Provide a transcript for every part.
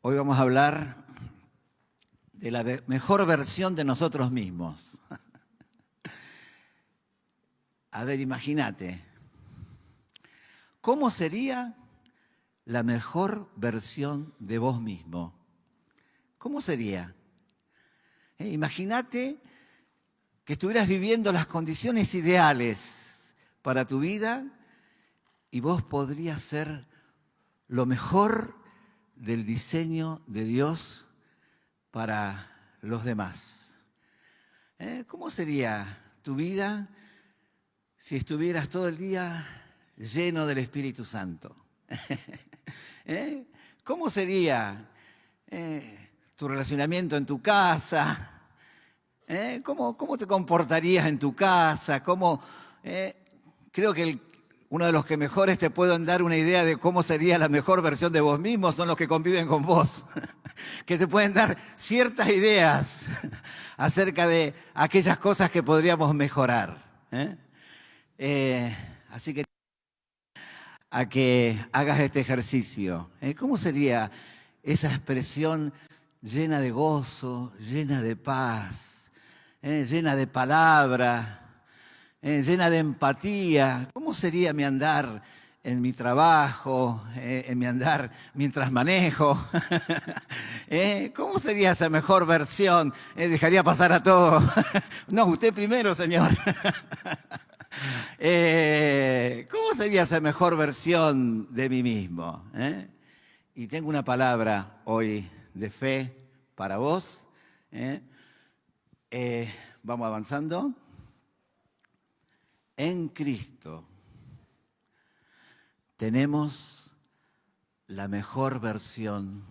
Hoy vamos a hablar de la mejor versión de nosotros mismos. A ver, imagínate, ¿cómo sería la mejor versión de vos mismo? ¿Cómo sería? Imagínate que estuvieras viviendo las condiciones ideales para tu vida y vos podrías ser lo mejor del diseño de Dios para los demás. ¿Cómo sería tu vida si estuvieras todo el día lleno del Espíritu Santo? ¿Cómo sería tu relacionamiento en tu casa? ¿Cómo te comportarías en tu casa? Creo que uno de los que mejores te pueden dar una idea de cómo sería la mejor versión de vos mismo son los que conviven con vos, que te pueden dar ciertas ideas acerca de aquellas cosas que podríamos mejorar. Así que a que hagas este ejercicio. ¿Cómo sería esa expresión llena de gozo, llena de paz, llena de palabra, llena de empatía? ¿Cómo sería mi andar en mi trabajo, en mi andar mientras manejo? ¿Cómo sería esa mejor versión? ¿Dejaría pasar a todos? No, usted primero, señor. ¿Cómo sería esa mejor versión de mí mismo? Y tengo una palabra hoy de fe para vos. Vamos avanzando. En Cristo tenemos la mejor versión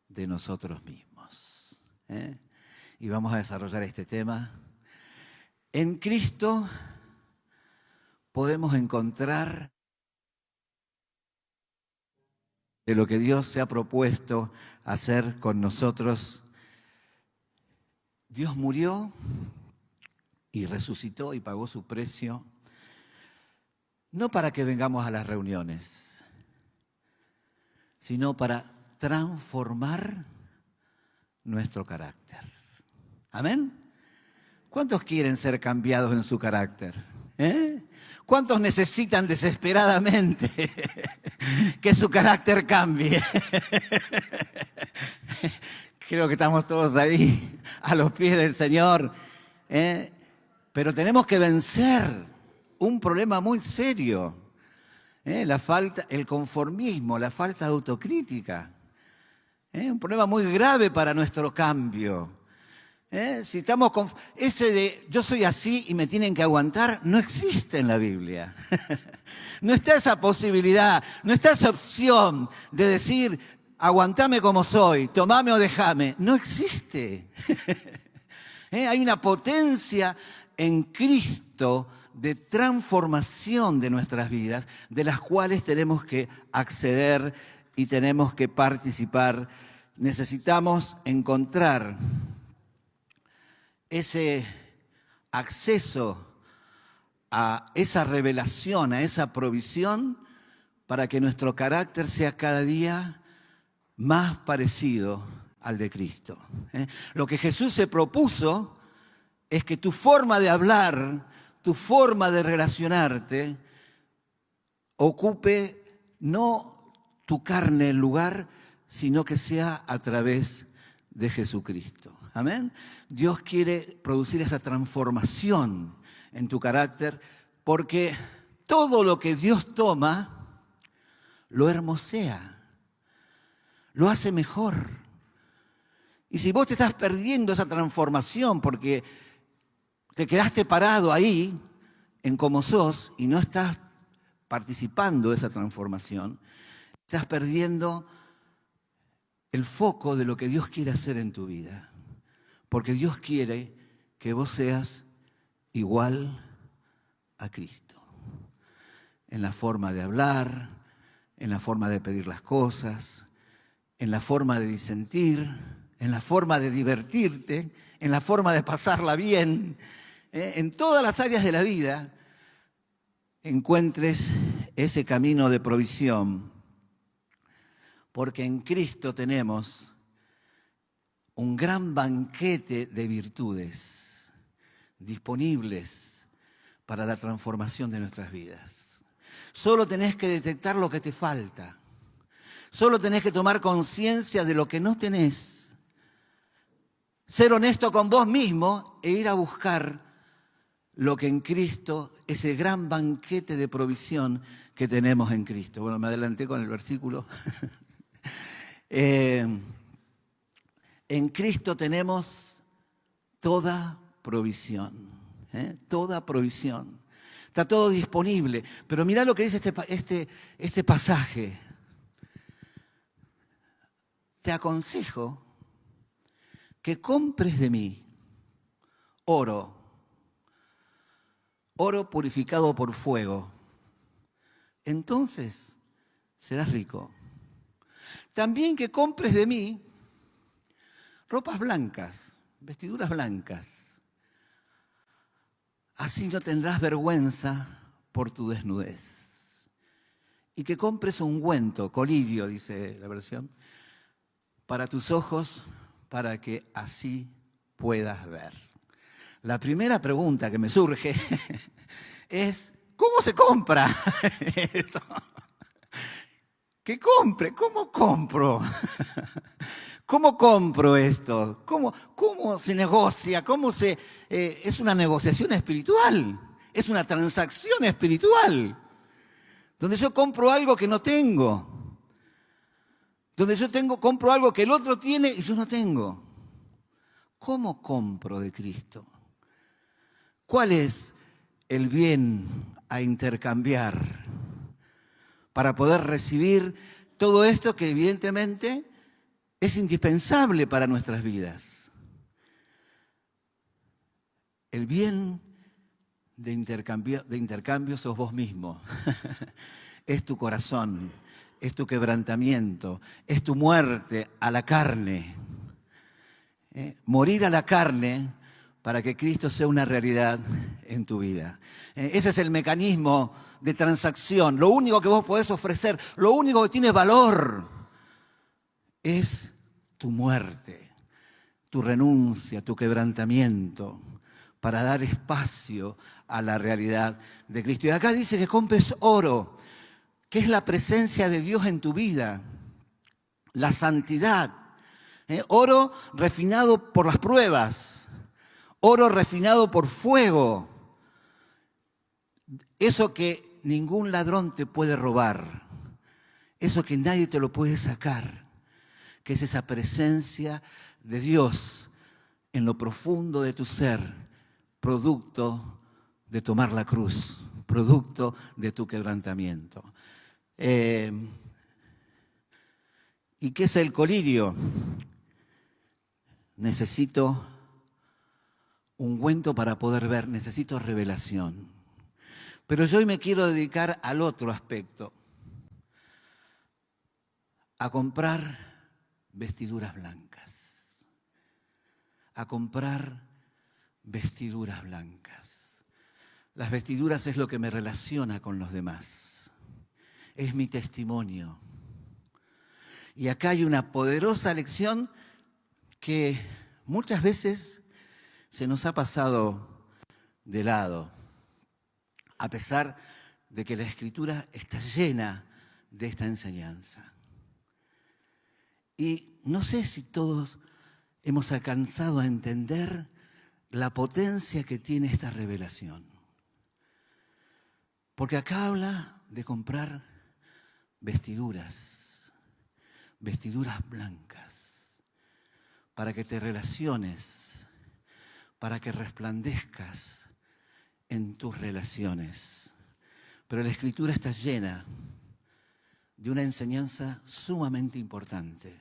de nosotros mismos. Y vamos a desarrollar este tema. En Cristo podemos encontrar de lo que Dios se ha propuesto hacer con nosotros. Dios murió y resucitó y pagó su precio, no para que vengamos a las reuniones, sino para transformar nuestro carácter. ¿Amén? ¿Cuántos quieren ser cambiados en su carácter? ¿Cuántos necesitan desesperadamente que su carácter cambie? Creo que estamos todos ahí, a los pies del Señor. Pero tenemos que vencer un problema muy serio. El conformismo, la falta de autocrítica. Un problema muy grave para nuestro cambio. Si estamos con ese de yo soy así y me tienen que aguantar, no existe en la Biblia. No está esa posibilidad, no está esa opción de decir aguantame como soy, tomame o dejame. No existe. Hay una potencia en Cristo de transformación de nuestras vidas, de las cuales tenemos que acceder y tenemos que participar. Necesitamos encontrar ese acceso a esa revelación, a esa provisión, para que nuestro carácter sea cada día más parecido al de Cristo. Lo que Jesús se propuso es que tu forma de hablar, tu forma de relacionarte, ocupe no tu carne el lugar, sino que sea a través de Jesucristo. Amén. Dios quiere producir esa transformación en tu carácter porque todo lo que Dios toma lo hermosea, lo hace mejor. Y si vos te estás perdiendo esa transformación porque te quedaste parado ahí en cómo sos y no estás participando de esa transformación, estás perdiendo el foco de lo que Dios quiere hacer en tu vida. Porque Dios quiere que vos seas igual a Cristo. En la forma de hablar, en la forma de pedir las cosas, en la forma de disentir, en la forma de divertirte, en la forma de pasarla bien. En todas las áreas de la vida encuentres ese camino de provisión. porque en Cristo tenemos un gran banquete de virtudes disponibles para la transformación de nuestras vidas. Solo tenés que detectar lo que te falta. Solo tenés que tomar conciencia de lo que no tenés. Ser honesto con vos mismo e ir a buscar lo que en Cristo, ese gran banquete de provisión que tenemos en Cristo. Bueno, me adelanté con el versículo. En Cristo tenemos toda provisión, toda provisión. Está todo disponible. Pero mirá lo que dice este pasaje. Te aconsejo que compres de mí oro purificado por fuego. Entonces serás rico. También que compres de mí ropas blancas, vestiduras blancas. Así no tendrás vergüenza por tu desnudez. Y que compres ungüento, colirio, dice la versión, para tus ojos, para que así puedas ver. La primera pregunta que me surge es, ¿cómo se compra esto? Que compre, ¿cómo compro? ¿Cómo compro esto? ¿Cómo se negocia? Es una negociación espiritual, es una transacción espiritual, donde yo compro algo que no tengo, donde yo compro algo que el otro tiene y yo no tengo. ¿Cómo compro de Cristo? ¿Cuál es el bien a intercambiar para poder recibir todo esto que evidentemente es indispensable para nuestras vidas? El bien de intercambio sos vos mismo. Es tu corazón, es tu quebrantamiento, es tu muerte a la carne. Morir a la carne para que Cristo sea una realidad en tu vida. Ese es el mecanismo de transacción. Lo único que vos podés ofrecer, lo único que tiene valor es tu muerte, tu renuncia, tu quebrantamiento, para dar espacio a la realidad de Cristo. Y acá dice que compres oro, que es la presencia de Dios en tu vida, la santidad. Oro refinado por las pruebas, oro refinado por fuego. Eso que ningún ladrón te puede robar, eso que nadie te lo puede sacar, que es esa presencia de Dios en lo profundo de tu ser, producto de tomar la cruz, producto de tu quebrantamiento. ¿Y qué es el colirio? Necesito ungüento para poder ver, necesito revelación. Pero yo hoy me quiero dedicar al otro aspecto, a comprar vestiduras blancas, a comprar vestiduras blancas. Las vestiduras es lo que me relaciona con los demás, es mi testimonio. Y acá hay una poderosa lección que muchas veces se nos ha pasado de lado, a pesar de que la Escritura está llena de esta enseñanza. Y no sé si todos hemos alcanzado a entender la potencia que tiene esta revelación. Porque acá habla de comprar vestiduras blancas, para que te relaciones, para que resplandezcas en tus relaciones. Pero la Escritura está llena de una enseñanza sumamente importante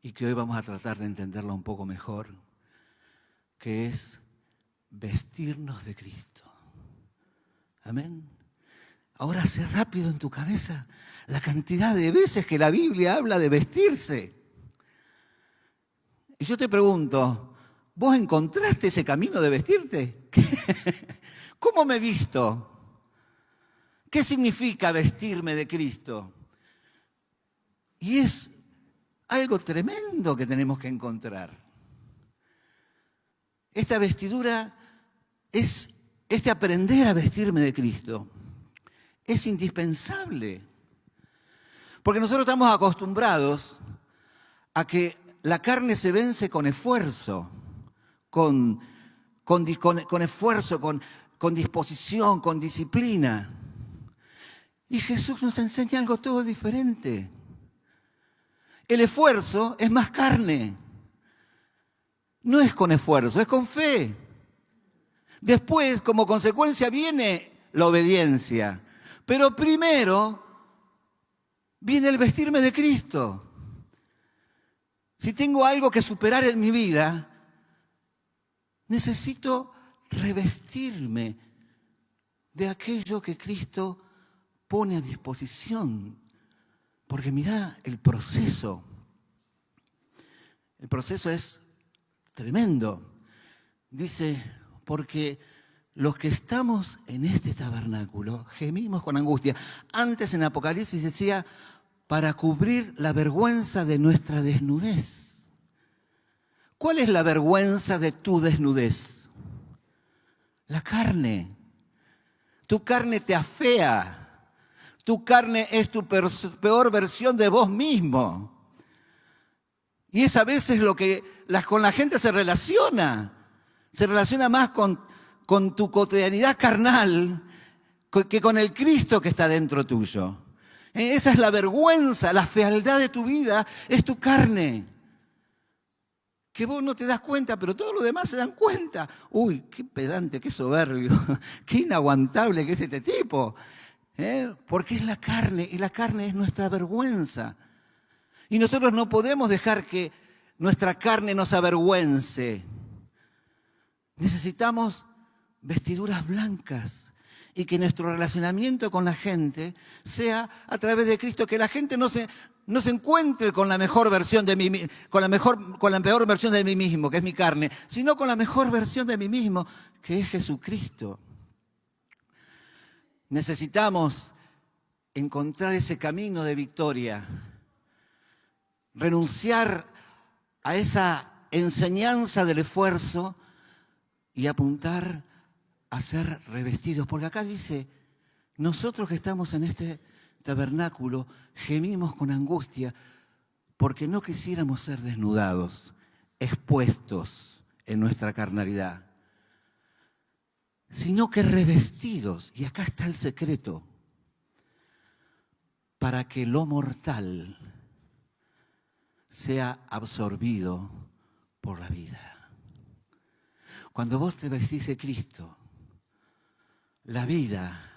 y que hoy vamos a tratar de entenderla un poco mejor, que es vestirnos de Cristo. Amén. Ahora hace rápido en tu cabeza la cantidad de veces que la Biblia habla de vestirse. Y yo te pregunto, ¿vos encontraste ese camino de vestirte? ¿Cómo me visto? ¿Qué significa vestirme de Cristo? Y es algo tremendo que tenemos que encontrar. Esta vestidura este aprender a vestirme de Cristo es indispensable. Porque nosotros estamos acostumbrados a que la carne se vence con esfuerzo, con esfuerzo, con disposición, con disciplina. Y Jesús nos enseña algo todo diferente. El esfuerzo es más carne. No es con esfuerzo, es con fe. Después, como consecuencia, viene la obediencia. Pero primero viene el vestirme de Cristo. Si tengo algo que superar en mi vida, necesito revestirme de aquello que Cristo pone a disposición. Porque mirá el proceso. El proceso es tremendo. Dice, porque los que estamos en este tabernáculo gemimos con angustia. Antes en Apocalipsis decía, para cubrir la vergüenza de nuestra desnudez. ¿Cuál es la vergüenza de tu desnudez? La carne. Tu carne te afea. Tu carne es tu peor versión de vos mismo. Y es a veces lo que con la gente se relaciona. Se relaciona más con tu cotidianidad carnal que con el Cristo que está dentro tuyo. Esa es la vergüenza, la fealdad de tu vida, es tu carne. Que vos no te das cuenta, pero todos los demás se dan cuenta. Uy, qué pedante, qué soberbio, qué inaguantable que es este tipo. Porque es la carne, y la carne es nuestra vergüenza. Y nosotros no podemos dejar que nuestra carne nos avergüence. Necesitamos vestiduras blancas y que nuestro relacionamiento con la gente sea a través de Cristo, que la gente no se encuentre con la mejor versión de mí, con la peor versión de mí mismo, que es mi carne, sino con la mejor versión de mí mismo, que es Jesucristo. Necesitamos encontrar ese camino de victoria, renunciar a esa enseñanza del esfuerzo y apuntar a ser revestidos. Porque acá dice, nosotros que estamos en este tabernáculo gemimos con angustia porque no quisiéramos ser desnudados, expuestos en nuestra carnalidad, sino que revestidos. Y acá está el secreto, para que lo mortal sea absorbido por la vida. Cuando vos te vestís de Cristo, la vida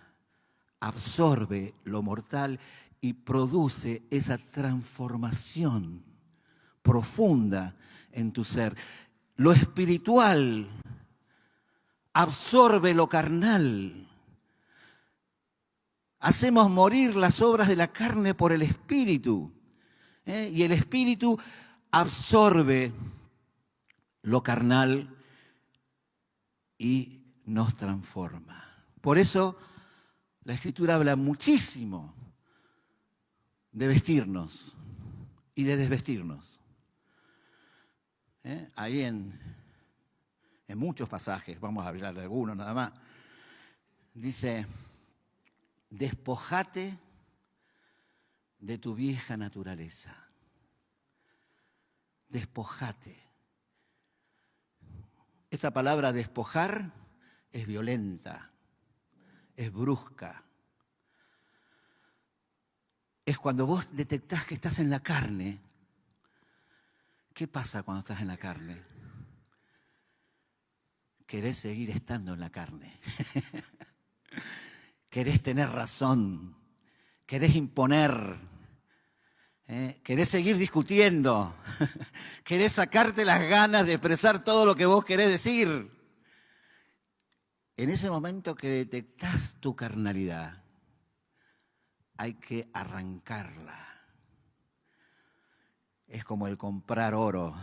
absorbe lo mortal y produce esa transformación profunda en tu ser. Lo espiritual absorbe lo carnal. Hacemos morir las obras de la carne por el Espíritu. Y el Espíritu absorbe lo carnal y nos transforma. Por eso la Escritura habla muchísimo de vestirnos y de desvestirnos. Ahí en muchos pasajes, vamos a hablar de algunos nada más, dice, despojate de tu vieja naturaleza. Despojate. Esta palabra despojar es violenta, es brusca. Es cuando vos detectás que estás en la carne. ¿Qué pasa cuando estás en la carne? Querés seguir estando en la carne. Querés tener razón. Querés imponer. Querés seguir discutiendo. Querés sacarte las ganas de expresar todo lo que vos querés decir. En ese momento que detectás tu carnalidad, hay que arrancarla. Es como el comprar oro,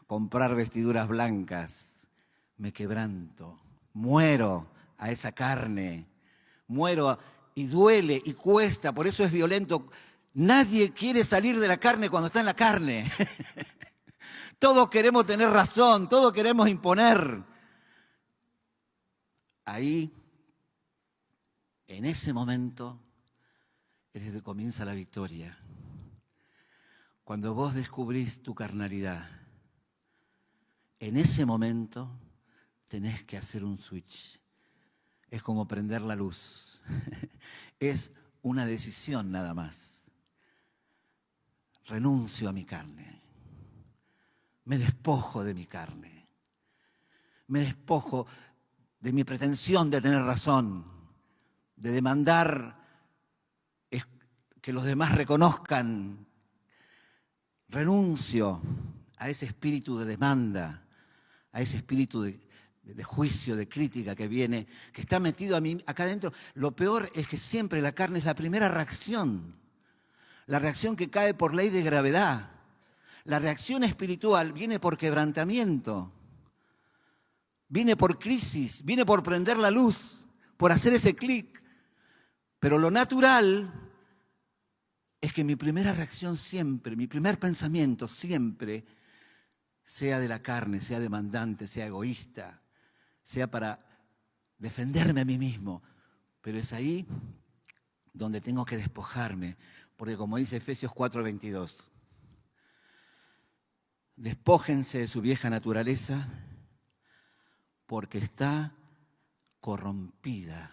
comprar vestiduras blancas. Me quebranto, muero a esa carne, muero y duele y cuesta, por eso es violento. Nadie quiere salir de la carne cuando está en la carne. Todos queremos tener razón, todos queremos imponer. Ahí, en ese momento, es desde que comienza la victoria. Cuando vos descubrís tu carnalidad, en ese momento tenés que hacer un switch. Es como prender la luz. Es una decisión nada más. Renuncio a mi carne. Me despojo de mi carne. Me despojo de mi pretensión de tener razón, de demandar que los demás reconozcan. Renuncio a ese espíritu de demanda, a ese espíritu de juicio, de crítica que viene, que está metido a mí acá adentro. Lo peor es que siempre la carne es la primera reacción, la reacción que cae por ley de gravedad. La reacción espiritual viene por quebrantamiento, viene por crisis, viene por prender la luz, por hacer ese clic. Pero lo natural es que mi primera reacción siempre, mi primer pensamiento siempre sea de la carne, sea demandante, sea egoísta, sea para defenderme a mí mismo. Pero es ahí donde tengo que despojarme, porque como dice Efesios 4:22, despójense de su vieja naturaleza porque está corrompida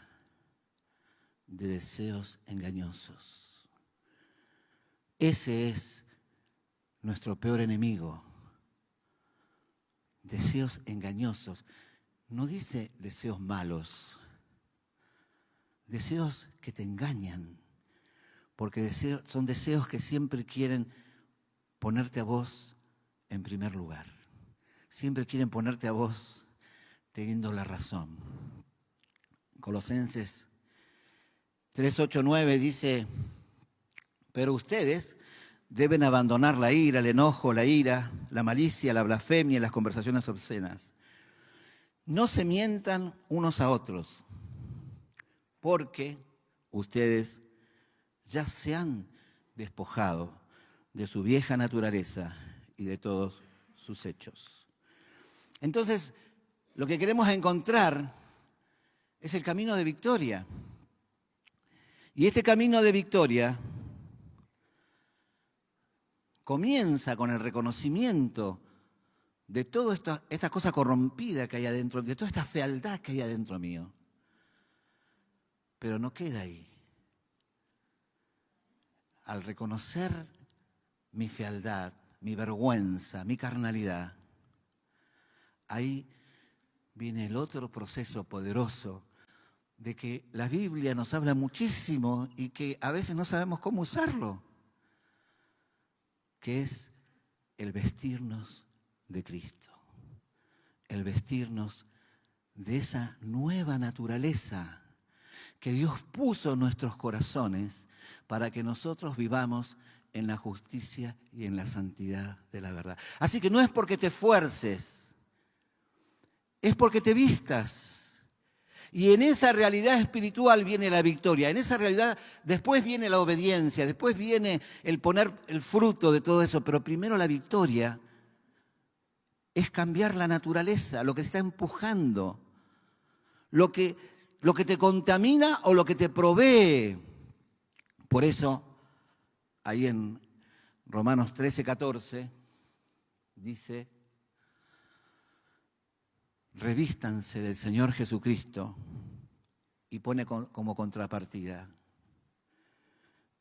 de deseos engañosos. Ese es nuestro peor enemigo. Deseos engañosos. No dice deseos malos. Deseos que te engañan. Porque son deseos que siempre quieren ponerte a vos en primer lugar. Siempre quieren ponerte a vos teniendo la razón. Colosenses 3:8-9 dice: pero ustedes deben abandonar la ira, el enojo, la ira, la malicia, la blasfemia y las conversaciones obscenas. No se mientan unos a otros, porque ustedes ya se han despojado de su vieja naturaleza y de todos sus hechos. Entonces, lo que queremos encontrar es el camino de victoria. Y este camino de victoria comienza con el reconocimiento de toda esta cosa corrompida que hay adentro, de toda esta fealdad que hay adentro mío. Pero no queda ahí. Al reconocer mi fealdad, mi vergüenza, mi carnalidad, ahí viene el otro proceso poderoso de que la Biblia nos habla muchísimo y que a veces no sabemos cómo usarlo, que es el vestirnos de Cristo, el vestirnos de esa nueva naturaleza que Dios puso en nuestros corazones para que nosotros vivamos en la justicia y en la santidad de la verdad. Así que no es porque te esfuerces, es porque te vistas. Y en esa realidad espiritual viene la victoria. En esa realidad después viene la obediencia, después viene el poner el fruto de todo eso. Pero primero la victoria es cambiar la naturaleza, lo que te está empujando, lo que te contamina o lo que te provee. Por eso, ahí en Romanos 13:14 dice: revístanse del Señor Jesucristo, y pone como contrapartida: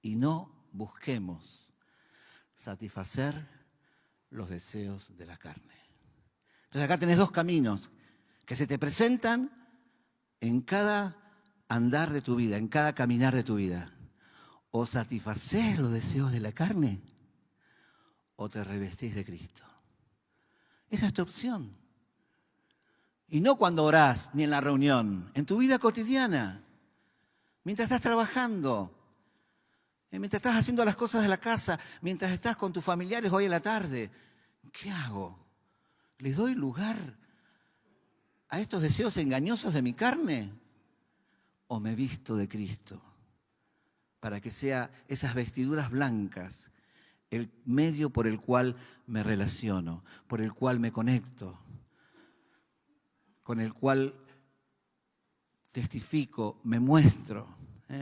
y no busquemos satisfacer los deseos de la carne. Entonces acá tenés dos caminos que se te presentan en cada andar de tu vida, en cada caminar de tu vida. O satisfacés los deseos de la carne o te revestís de Cristo. Esa es tu opción. Y no cuando orás ni en la reunión, en tu vida cotidiana, mientras estás trabajando, mientras estás haciendo las cosas de la casa, mientras estás con tus familiares hoy en la tarde. ¿Qué hago? ¿Le doy lugar a estos deseos engañosos de mi carne? ¿O me visto de Cristo para que sea esas vestiduras blancas el medio por el cual me relaciono, por el cual me conecto, con el cual testifico, me muestro.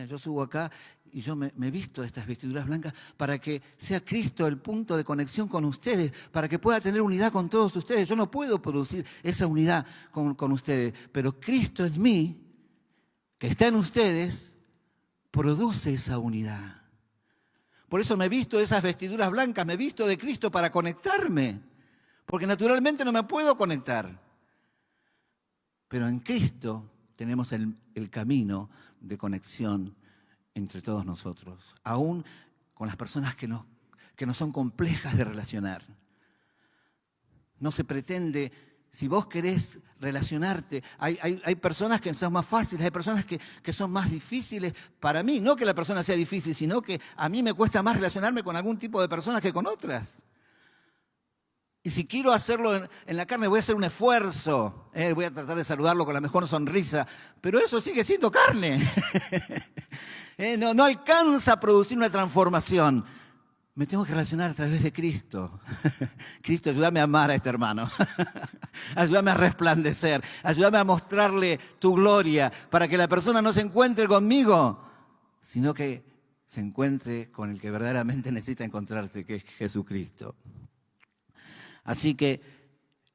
Yo subo acá y yo me visto de estas vestiduras blancas para que sea Cristo el punto de conexión con ustedes, para que pueda tener unidad con todos ustedes. Yo no puedo producir esa unidad con ustedes, pero Cristo en mí, que está en ustedes, produce esa unidad. Por eso me visto de esas vestiduras blancas, me visto de Cristo para conectarme, porque naturalmente no me puedo conectar. Pero en Cristo tenemos el camino de conexión entre todos nosotros, aún con las personas que no son complejas de relacionar. No se pretende, si vos querés relacionarte, hay personas que son más fáciles, hay personas que son más difíciles. Para mí, no que la persona sea difícil, sino que a mí me cuesta más relacionarme con algún tipo de personas que con otras. Y si quiero hacerlo en la carne, voy a hacer un esfuerzo. Voy a tratar de saludarlo con la mejor sonrisa. Pero eso sigue siendo carne. No alcanza a producir una transformación. Me tengo que relacionar a través de Cristo. Cristo, ayúdame a amar a este hermano. Ayúdame a resplandecer. Ayúdame a mostrarle tu gloria para que la persona no se encuentre conmigo, sino que se encuentre con el que verdaderamente necesita encontrarse, que es Jesucristo. Así que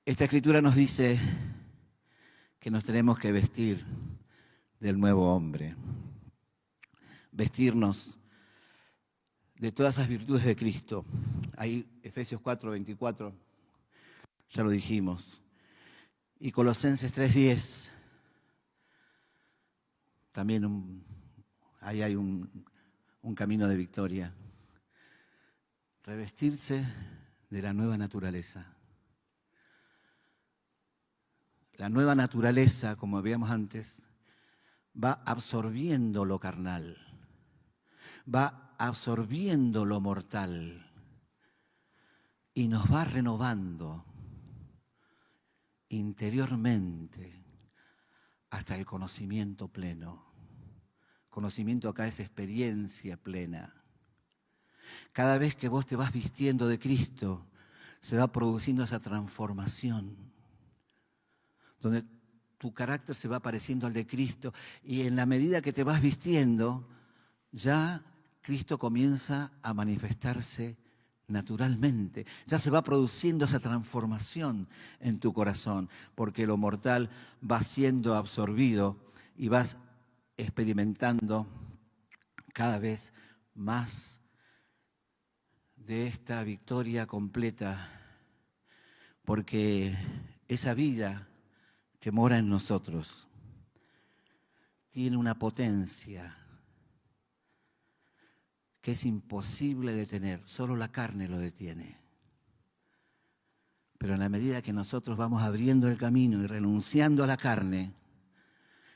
esta escritura nos dice que nos tenemos que vestir del nuevo hombre, vestirnos de todas esas virtudes de Cristo. Ahí Efesios 4:24, ya lo dijimos. Y Colosenses 3:10, también ahí hay un camino de victoria. Revestirse de la nueva naturaleza. La nueva naturaleza, como veíamos antes, va absorbiendo lo carnal, va absorbiendo lo mortal y nos va renovando interiormente hasta el conocimiento pleno. Conocimiento acá es experiencia plena. Cada vez que vos te vas vistiendo de Cristo, se va produciendo esa transformación, donde tu carácter se va pareciendo al de Cristo, y en la medida que te vas vistiendo, ya Cristo comienza a manifestarse naturalmente. Ya se va produciendo esa transformación en tu corazón, porque lo mortal va siendo absorbido y vas experimentando cada vez más de esta victoria completa, porque esa vida que mora en nosotros tiene una potencia que es imposible detener, solo la carne lo detiene. Pero en la medida que nosotros vamos abriendo el camino y renunciando a la carne,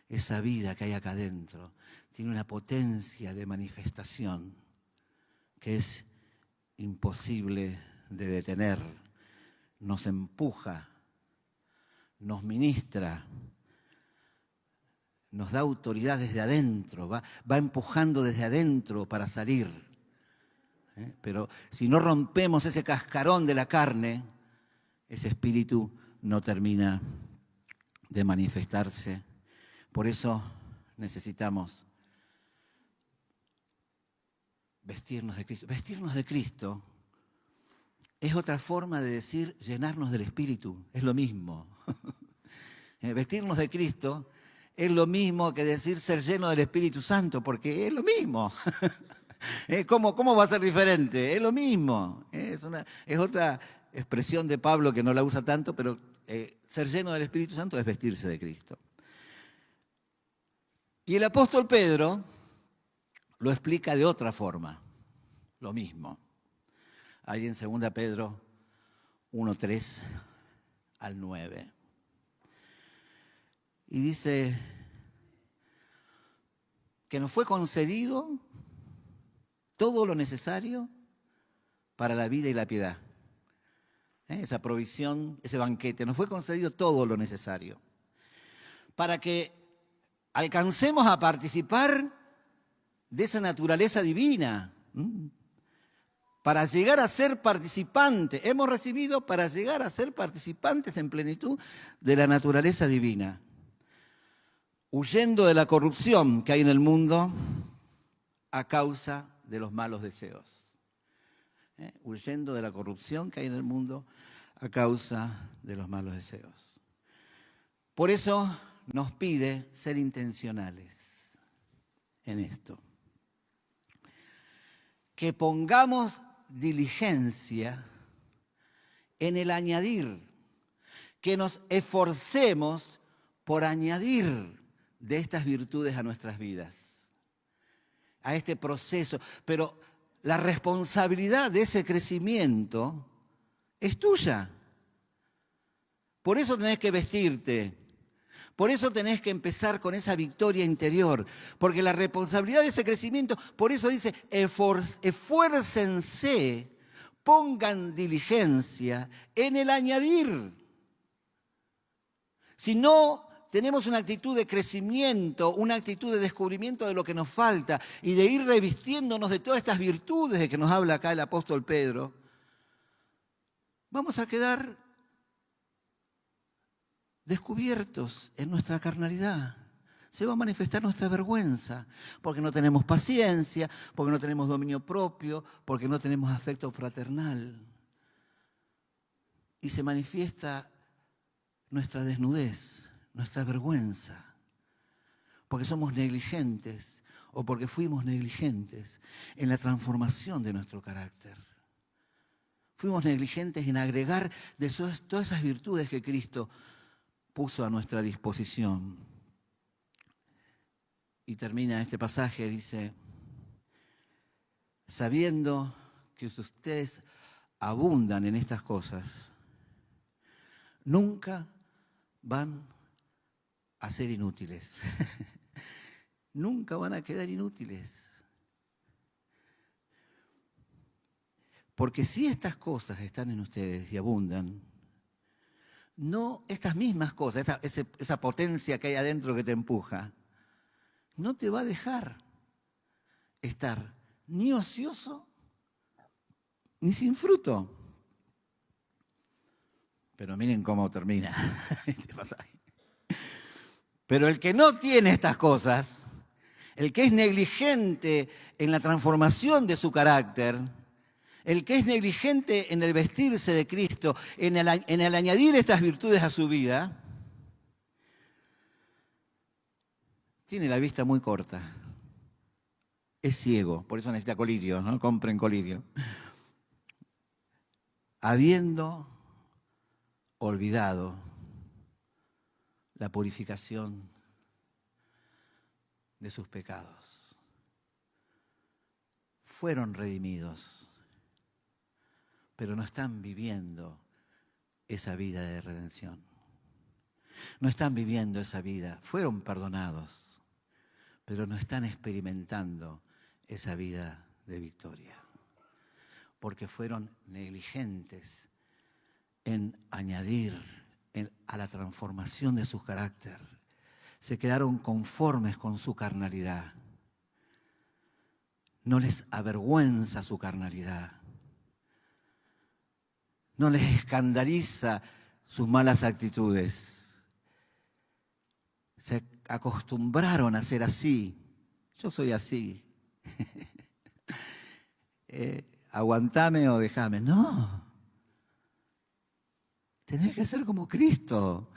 esa vida que hay acá adentro tiene una potencia de manifestación que es imposible de detener. Nos empuja, nos ministra, nos da autoridad desde adentro, va empujando desde adentro para salir. Pero si no rompemos ese cascarón de la carne, ese espíritu no termina de manifestarse. Por eso necesitamos vestirnos de Cristo. Vestirnos de Cristo es otra forma de decir llenarnos del Espíritu. Es lo mismo. Vestirnos de Cristo es lo mismo que decir ser lleno del Espíritu Santo, porque es lo mismo. ¿Cómo va a ser diferente? Es lo mismo. Es otra expresión de Pablo que no la usa tanto, pero ser lleno del Espíritu Santo es vestirse de Cristo. Y el apóstol Pedro lo explica de otra forma, lo mismo. Ahí en 2 Pedro 1:3 al 9. Y dice que nos fue concedido todo lo necesario para la vida y la piedad. Esa provisión, ese banquete, nos fue concedido todo lo necesario para que alcancemos a participar de esa naturaleza divina. Para llegar a ser participantes, hemos recibido para llegar a ser participantes en plenitud de la naturaleza divina. Huyendo de la corrupción que hay en el mundo a causa de los malos deseos. Huyendo de la corrupción que hay en el mundo a causa de los malos deseos. Por eso nos pide ser intencionales en esto. Que pongamos diligencia en el añadir, que nos esforcemos por añadir de estas virtudes a nuestras vidas, a este proceso. Pero la responsabilidad de ese crecimiento es tuya. Por eso tenés que vestirte. Por eso tenés que empezar con esa victoria interior, porque la responsabilidad de ese crecimiento, por eso dice, esfuércense, pongan diligencia en el añadir. Si no tenemos una actitud de crecimiento, una actitud de descubrimiento de lo que nos falta y de ir revistiéndonos de todas estas virtudes de que nos habla acá el apóstol Pedro, vamos a quedar descubiertos en nuestra carnalidad. Se va a manifestar nuestra vergüenza, porque no tenemos paciencia, porque no tenemos dominio propio, porque no tenemos afecto fraternal. Y se manifiesta nuestra desnudez, nuestra vergüenza, porque somos negligentes o porque fuimos negligentes en la transformación de nuestro carácter. Fuimos negligentes en agregar de todas esas virtudes que Cristo puso a nuestra disposición. Y termina este pasaje, dice, sabiendo que ustedes abundan en estas cosas, nunca van a ser inútiles. Nunca van a quedar inútiles. Porque si estas cosas están en ustedes y abundan, no estas mismas cosas, esa potencia que hay adentro que te empuja, no te va a dejar estar ni ocioso ni sin fruto. Pero miren cómo termina este pasaje. Pero el que no tiene estas cosas, el que es negligente en la transformación de su carácter, el que es negligente en el vestirse de Cristo, en el añadir estas virtudes a su vida, tiene la vista muy corta. Es ciego, por eso necesita colirio, ¿no? Compren colirio. Habiendo olvidado la purificación de sus pecados. Fueron redimidos, pero no están viviendo esa vida de redención. No están viviendo esa vida. Fueron perdonados, pero no están experimentando esa vida de victoria. Porque fueron negligentes en añadir a la transformación de su carácter. Se quedaron conformes con su carnalidad. No les avergüenza su carnalidad. No les escandaliza sus malas actitudes. Se acostumbraron a ser así. Yo soy así. Aguantame o dejame. No. Tenés que ser como Cristo.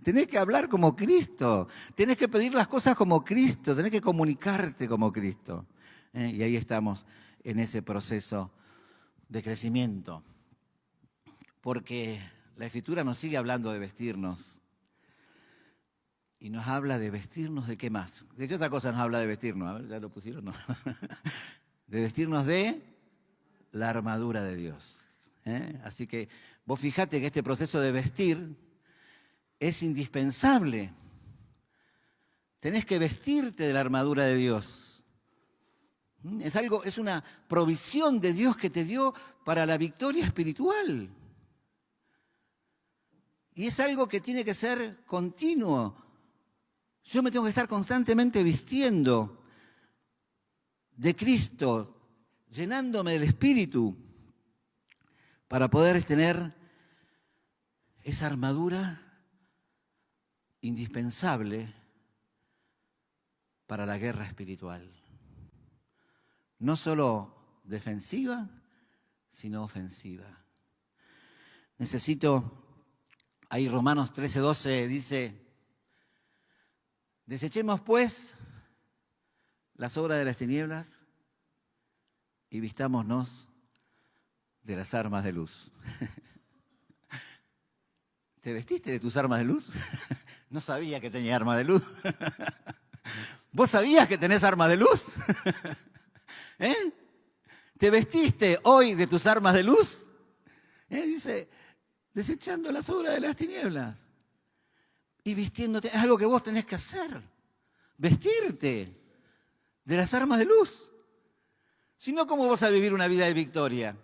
Tenés que hablar como Cristo. Tenés que pedir las cosas como Cristo. Tenés que comunicarte como Cristo. Y ahí estamos en ese proceso de crecimiento. Porque la Escritura nos sigue hablando de vestirnos. Y nos habla de vestirnos de qué más. ¿De qué otra cosa nos habla de vestirnos? A ver, ¿ya lo pusieron? No. De vestirnos de la armadura de Dios. Así que vos fijate que este proceso de vestir es indispensable. Tenés que vestirte de la armadura de Dios. Es una provisión de Dios que te dio para la victoria espiritual. Y es algo que tiene que ser continuo. Yo me tengo que estar constantemente vistiendo de Cristo, llenándome del Espíritu, para poder tener esa armadura indispensable para la guerra espiritual. No solo defensiva, sino ofensiva. Ahí Romanos 13:12 dice, desechemos pues las obras de las tinieblas y vistámonos de las armas de luz. ¿Te vestiste de tus armas de luz? No sabía que tenía armas de luz. ¿Vos sabías que tenés armas de luz? ¿Eh? ¿Te vestiste hoy de tus armas de luz? Dice, desechando las obras de las tinieblas y vistiéndote. Es algo que vos tenés que hacer. Vestirte de las armas de luz. Si no, ¿cómo vas a vivir una vida de victoria?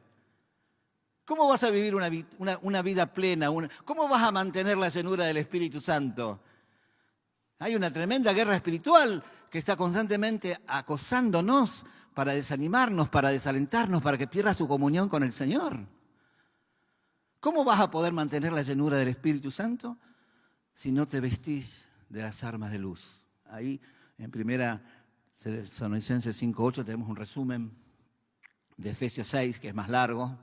¿Cómo vas a vivir una vida plena? ¿Cómo vas a mantener la llenura del Espíritu Santo? Hay una tremenda guerra espiritual que está constantemente acosándonos para desanimarnos, para desalentarnos, para que pierdas tu comunión con el Señor. ¿Cómo vas a poder mantener la llenura del Espíritu Santo si no te vestís de las armas de luz? Ahí en 1 Tesalonicenses 5:8 tenemos un resumen de Efesios 6, que es más largo.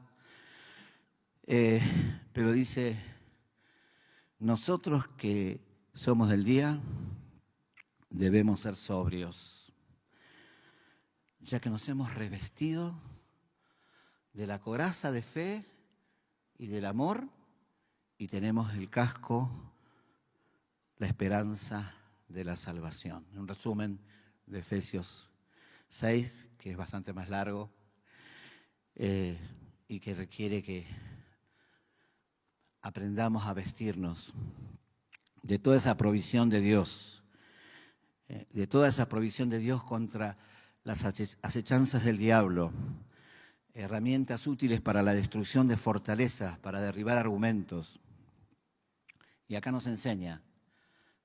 Pero dice, nosotros que somos del día debemos ser sobrios, ya que nos hemos revestido de la coraza de fe y del amor y tenemos el casco, la esperanza de la salvación. Un resumen de Efesios 6, que es bastante más largo y que requiere que aprendamos a vestirnos de toda esa provisión de Dios, contra las acechanzas del diablo, herramientas útiles para la destrucción de fortalezas, para derribar argumentos. Y acá nos enseña,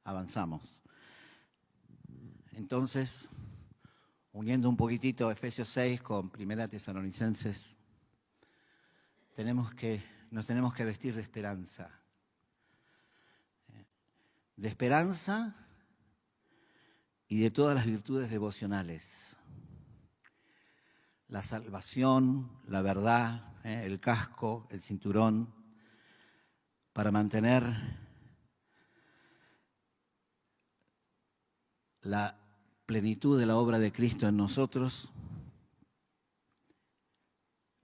avanzamos. Entonces, uniendo un poquitito Efesios 6 con 1 Tesalonicenses, nos tenemos que vestir de esperanza. De esperanza y de todas las virtudes devocionales. La salvación, la verdad, el casco, el cinturón, para mantener la plenitud de la obra de Cristo en nosotros,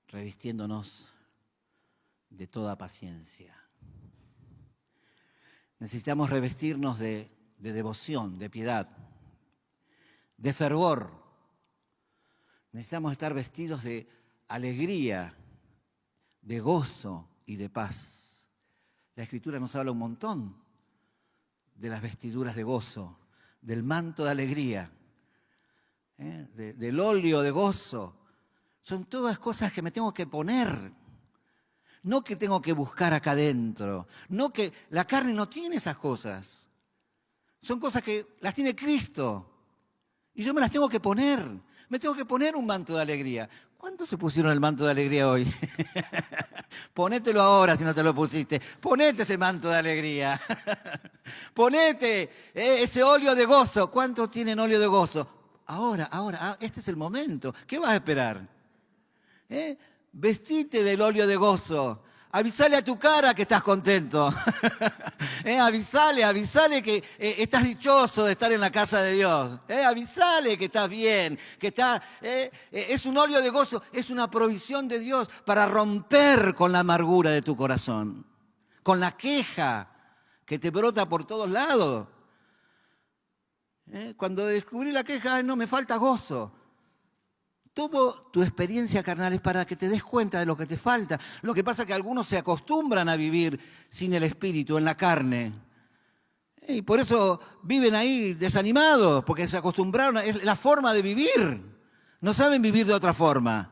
revistiéndonos de toda paciencia. Necesitamos revestirnos de devoción, de piedad, de fervor. Necesitamos estar vestidos de alegría, de gozo y de paz. La Escritura nos habla un montón de las vestiduras de gozo, del manto de alegría, del óleo de gozo. Son todas cosas que me tengo que poner. No que tengo que buscar acá adentro. No que la carne no tiene esas cosas. Son cosas que las tiene Cristo. Y yo me las tengo que poner. Me tengo que poner un manto de alegría. ¿Cuántos se pusieron el manto de alegría hoy? Ponételo ahora si no te lo pusiste. Ponete ese manto de alegría. Ponete ese óleo de gozo. ¿Cuántos tienen óleo de gozo? Ahora, este es el momento. ¿Qué vas a esperar? Vestite del óleo de gozo. Avisale a tu cara que estás contento. Avisale que estás dichoso de estar en la casa de Dios. Avisale que estás bien, que es un óleo de gozo, es una provisión de Dios para romper con la amargura de tu corazón, con la queja que te brota por todos lados. Cuando descubrí la queja, no, me falta gozo. Toda tu experiencia carnal es para que te des cuenta de lo que te falta. Lo que pasa es que algunos se acostumbran a vivir sin el espíritu, en la carne. Y por eso viven ahí desanimados, porque se acostumbraron, es la forma de vivir. No saben vivir de otra forma.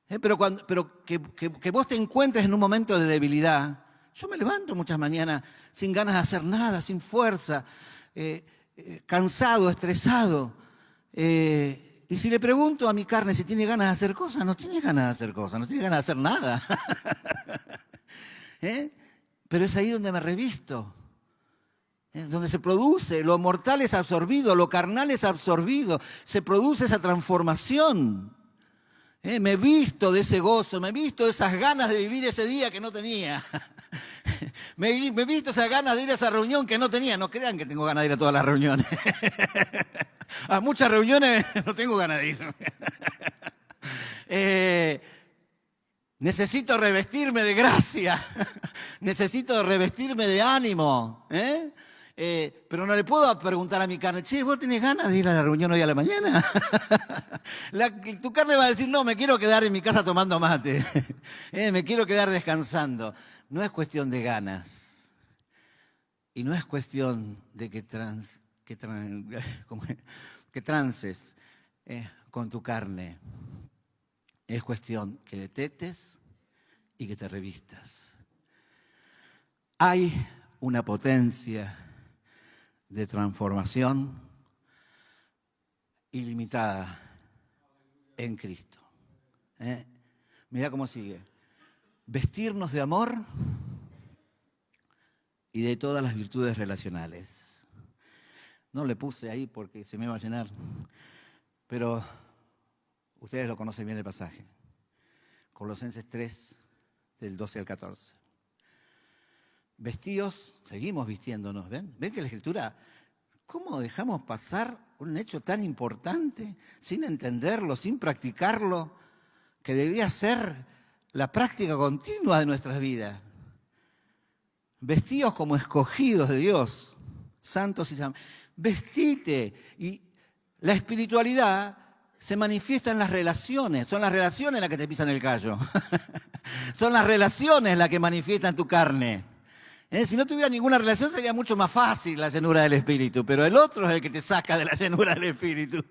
Pero que vos te encuentres en un momento de debilidad. Yo me levanto muchas mañanas sin ganas de hacer nada, sin fuerza, cansado, estresado. Y si le pregunto a mi carne si tiene ganas de hacer cosas, no tiene ganas de hacer cosas, no tiene ganas de hacer nada. Pero es ahí donde me revisto. Donde se produce, lo mortal es absorbido, lo carnal es absorbido, se produce esa transformación. Me visto de ese gozo, me visto de esas ganas de vivir ese día que no tenía. Me visto esas ganas de ir a esa reunión que no tenía. No crean que tengo ganas de ir a todas las reuniones. A muchas reuniones no tengo ganas de ir. Necesito revestirme de gracia. Necesito revestirme de ánimo. Pero no le puedo preguntar a mi carne, che, ¿vos tenés ganas de ir a la reunión hoy a la mañana? Tu carne va a decir, no, me quiero quedar en mi casa tomando mate. Me quiero quedar descansando. No es cuestión de ganas. Y no es cuestión de que trances con tu carne. Es cuestión que detectes y que te revistas. Hay una potencia de transformación ilimitada en Cristo. Mira cómo sigue. Vestirnos de amor y de todas las virtudes relacionales. No le puse ahí porque se me va a llenar, pero ustedes lo conocen bien el pasaje. Colosenses 3, del 12 al 14. Vestidos, seguimos vistiéndonos, ¿ven? ¿Ven que la Escritura, cómo dejamos pasar un hecho tan importante sin entenderlo, sin practicarlo, que debería ser la práctica continua de nuestras vidas? Vestidos como escogidos de Dios, santos y santos. Vestite. Y la espiritualidad se manifiesta en las relaciones. Son las relaciones las que te pisan el callo. Son las relaciones las que manifiestan tu carne. Si no tuviera ninguna relación sería mucho más fácil la llenura del Espíritu, pero el otro es el que te saca de la llenura del Espíritu.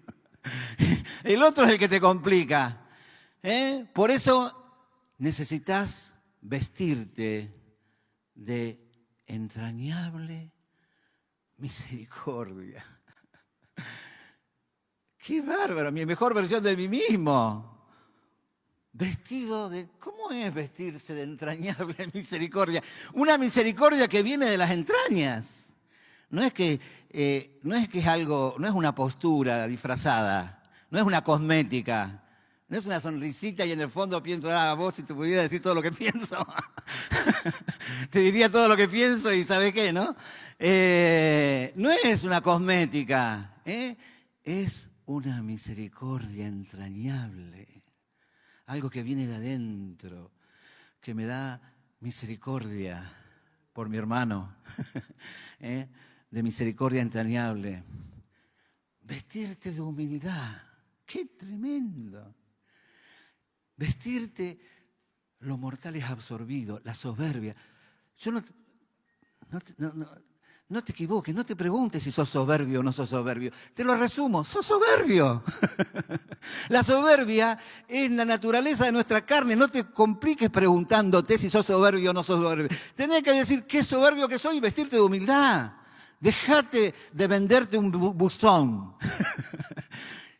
El otro es el que te complica. Por eso necesitas vestirte de entrañable misericordia. ¡Qué bárbaro! Mi mejor versión de mí mismo. Vestido de... ¿Cómo es vestirse de entrañable misericordia? Una misericordia que viene de las entrañas. No es que es algo, no es una postura disfrazada, no es una cosmética, no es una sonrisita y en el fondo pienso, vos si te pudiera decir todo lo que pienso, te diría todo lo que pienso y ¿sabes qué, no? No es una cosmética, es una misericordia entrañable. Algo que viene de adentro, que me da misericordia por mi hermano, de misericordia entrañable. Vestirte de humildad, qué tremendo. Vestirte, lo mortal es absorbido, la soberbia. Yo no te equivoques, no te preguntes si sos soberbio o no sos soberbio. Te lo resumo, sos soberbio. La soberbia es la naturaleza de nuestra carne. No te compliques preguntándote si sos soberbio o no sos soberbio. Tenés que decir qué soberbio que soy y vestirte de humildad. Dejate de venderte un buzón.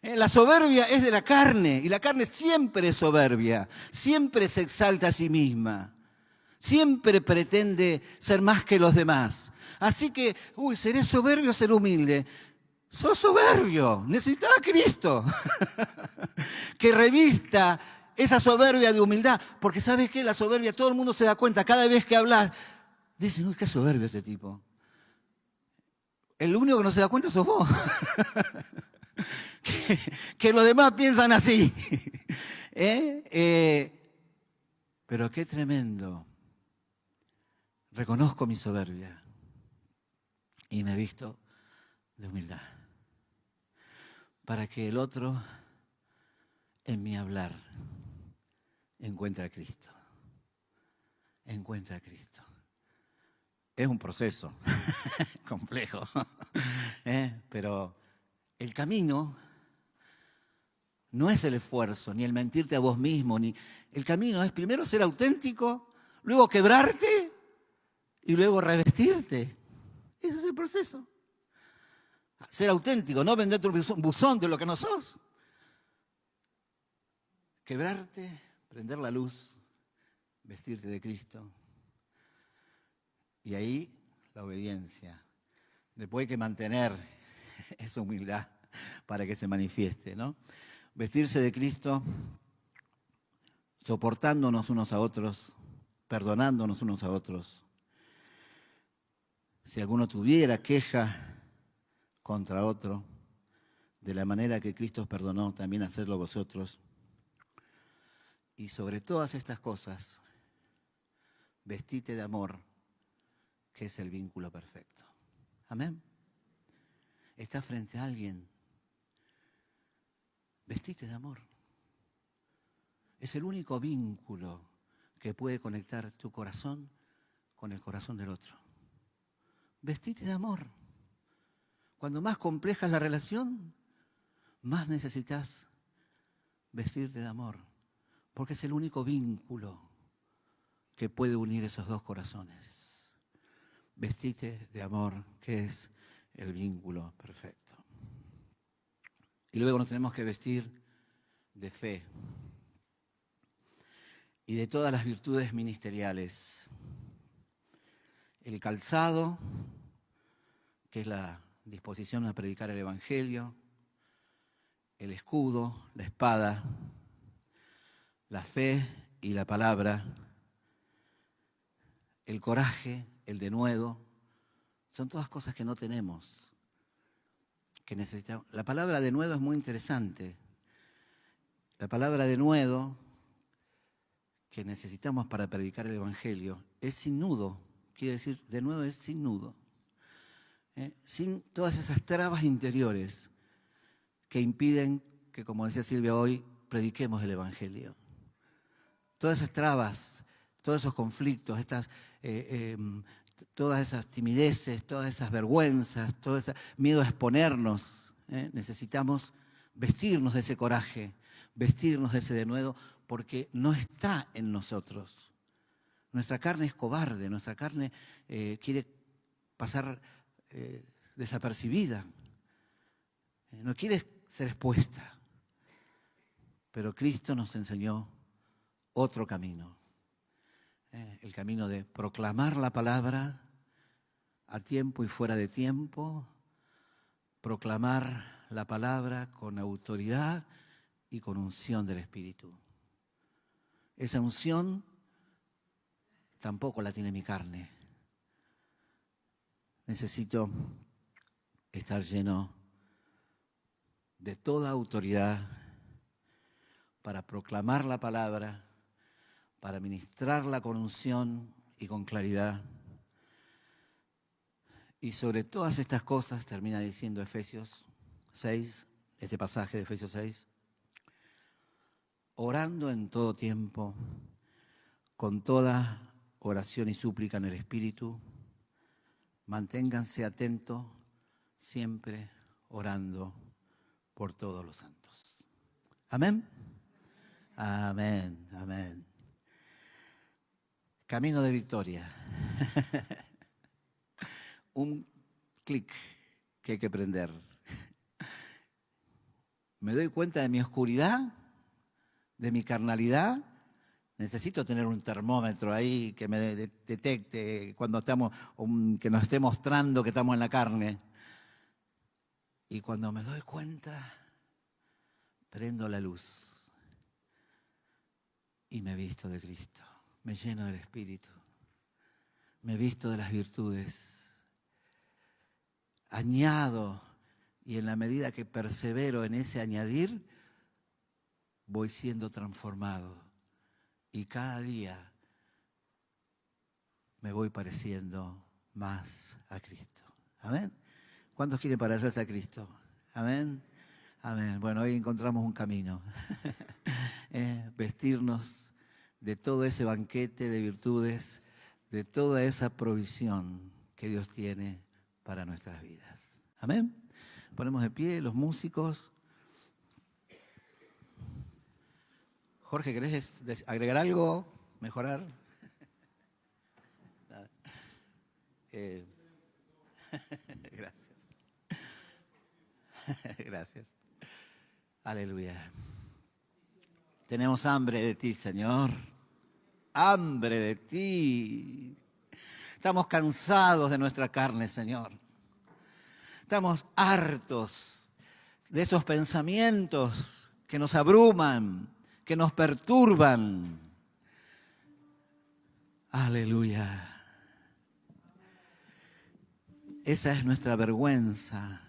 La soberbia es de la carne y la carne siempre es soberbia. Siempre se exalta a sí misma. Siempre pretende ser más que los demás. Así que, ¿seré soberbio o seré humilde? Sos soberbio, necesitas a Cristo. Que revista esa soberbia de humildad. Porque ¿sabes qué? La soberbia, todo el mundo se da cuenta, cada vez que hablas, dicen, uy, qué soberbio ese tipo. El único que no se da cuenta sos vos. que los demás piensan así. Pero qué tremendo. Reconozco mi soberbia. Y me visto de humildad. Para que el otro, en mi hablar, encuentre a Cristo. Encuentre a Cristo. Es un proceso complejo. Pero el camino no es el esfuerzo, ni el mentirte a vos mismo. El camino es primero ser auténtico, luego quebrarte y luego revestirte. Ese es el proceso. Ser auténtico, no venderte un buzón de lo que no sos. quebrarte, prender la luz, vestirte de Cristo. Y ahí la obediencia. Después hay que mantener esa humildad para que se manifieste, ¿no? Vestirse de Cristo, soportándonos unos a otros, perdonándonos unos a otros. Si alguno tuviera queja contra otro, de la manera que Cristo os perdonó, también hacedlo vosotros. Y sobre todas estas cosas, vestite de amor, que es el vínculo perfecto. Amén. Estás frente a alguien, vestite de amor. Es el único vínculo que puede conectar tu corazón con el corazón del otro. Vestite de amor. Cuando más compleja es la relación, más necesitas vestirte de amor, porque es el único vínculo que puede unir esos dos corazones. Vestite de amor, que es el vínculo perfecto. Y luego nos tenemos que vestir de fe y de todas las virtudes ministeriales. El calzado, que es la disposición a predicar el Evangelio, el escudo, la espada, la fe y la palabra, el coraje, el denuedo, son todas cosas que no tenemos, que necesitamos. La palabra denuedo es muy interesante. La palabra denuedo que necesitamos para predicar el Evangelio es sin nudo. Quiere decir, denuedo es sin nudo. Sin todas esas trabas interiores que impiden que, como decía Silvia hoy, prediquemos el Evangelio. Todas esas trabas, todos esos conflictos, todas esas timideces, todas esas vergüenzas, todo ese miedo a exponernos, necesitamos vestirnos de ese coraje, vestirnos de ese denuedo, porque no está en nosotros. Nuestra carne es cobarde, nuestra carne quiere pasar desapercibida, no quiere ser expuesta. Pero Cristo nos enseñó otro camino, el camino de proclamar la palabra a tiempo y fuera de tiempo, proclamar la palabra con autoridad y con unción del Espíritu. Esa unción tampoco la tiene mi carne. Necesito estar lleno de toda autoridad para proclamar la palabra, para ministrarla con unción y con claridad. Y sobre todas estas cosas, termina diciendo Efesios 6, este pasaje de Efesios 6, orando en todo tiempo, con toda oración y súplica en el Espíritu, manténganse atentos, siempre orando por todos los santos. Amén. Amén, amén. Camino de victoria. Un clic que hay que prender. Me doy cuenta de mi oscuridad, de mi carnalidad. Necesito tener un termómetro ahí que me detecte cuando estamos, que nos esté mostrando que estamos en la carne. Y cuando me doy cuenta, prendo la luz y me visto de Cristo. Me lleno del Espíritu. Me visto de las virtudes. Añado, y en la medida que persevero en ese añadir, voy siendo transformado. Y cada día me voy pareciendo más a Cristo. Amén. ¿Cuántos quieren parecerse a Cristo? Amén. Amén. Bueno, hoy encontramos un camino. Vestirnos de todo ese banquete de virtudes, de toda esa provisión que Dios tiene para nuestras vidas. Amén. Ponemos de pie los músicos. Jorge, ¿querés agregar algo? ¿Mejorar? Gracias. Gracias. Aleluya. Tenemos hambre de ti, Señor. Hambre de ti. Estamos cansados de nuestra carne, Señor. Estamos hartos de esos pensamientos que nos abruman, que nos perturban. Aleluya. Esa es nuestra vergüenza,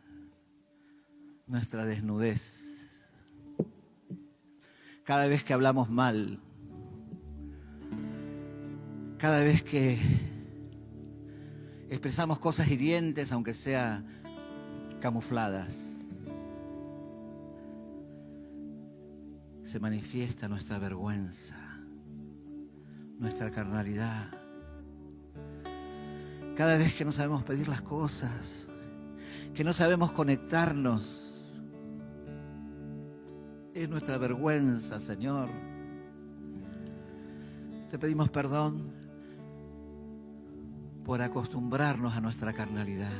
nuestra desnudez. Cada vez que hablamos mal, cada vez que expresamos cosas hirientes, aunque sea camufladas, se manifiesta nuestra vergüenza, nuestra carnalidad. Cada vez que no sabemos pedir las cosas, que no sabemos conectarnos, es nuestra vergüenza, Señor. Te pedimos perdón por acostumbrarnos a nuestra carnalidad.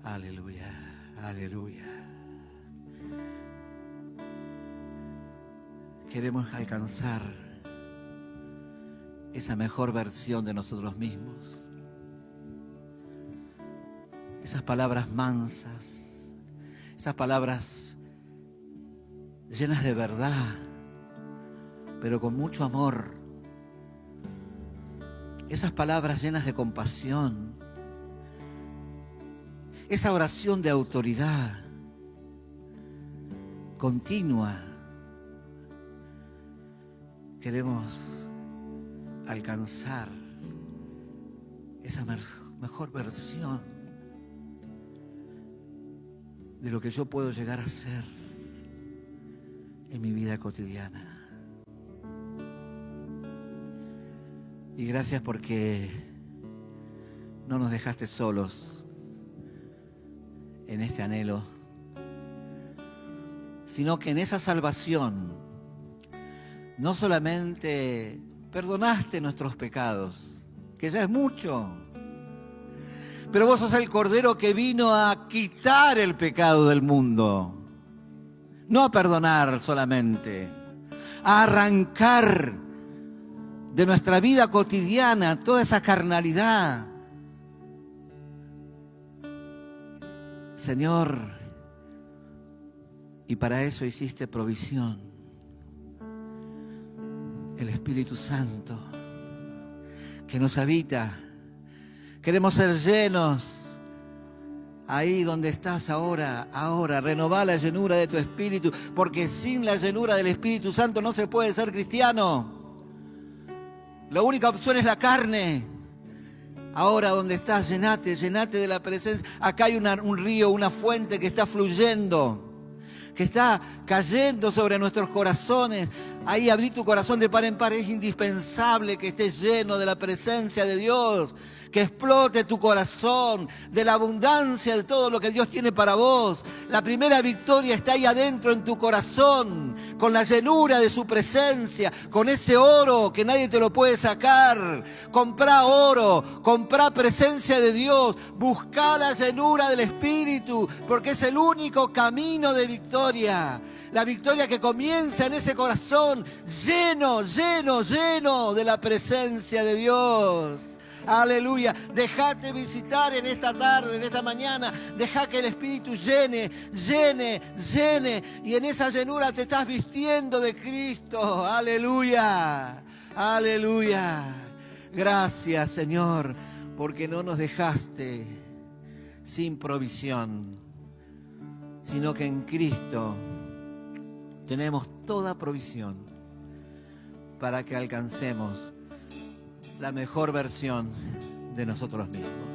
Aleluya, aleluya. Queremos alcanzar esa mejor versión de nosotros mismos. Esas palabras mansas, esas palabras llenas de verdad, pero con mucho amor. Esas palabras llenas de compasión. Esa oración de autoridad continua. Queremos alcanzar esa mejor versión de lo que yo puedo llegar a ser en mi vida cotidiana. Y gracias porque no nos dejaste solos en este anhelo, sino que en esa salvación no solamente perdonaste nuestros pecados, que ya es mucho, pero vos sos el Cordero que vino a quitar el pecado del mundo, no a perdonar solamente, a arrancar de nuestra vida cotidiana toda esa carnalidad. Señor, y para eso hiciste provisión, el Espíritu Santo que nos habita. Queremos ser llenos ahí donde estás ahora. Renová la llenura de tu Espíritu, porque sin la llenura del Espíritu Santo no se puede ser cristiano. La única opción es la carne. Ahora donde estás, llenate de la presencia. Acá hay un río, una fuente que está fluyendo, que está cayendo sobre nuestros corazones. Ahí abrí tu corazón de par en par. Es indispensable que estés lleno de la presencia de Dios, que explote tu corazón de la abundancia de todo lo que Dios tiene para vos. La primera victoria está ahí adentro en tu corazón, con la llenura de su presencia, con ese oro que nadie te lo puede sacar. Comprá oro, comprá presencia de Dios, buscá la llenura del Espíritu, porque es el único camino de victoria. La victoria que comienza en ese corazón lleno de la presencia de Dios. Aleluya. Déjate visitar en esta tarde, en esta mañana. Deja que el Espíritu llene. Y en esa llenura te estás vistiendo de Cristo. Aleluya. Aleluya. Gracias, Señor, porque no nos dejaste sin provisión, sino que en Cristo tenemos toda provisión para que alcancemos la mejor versión de nosotros mismos.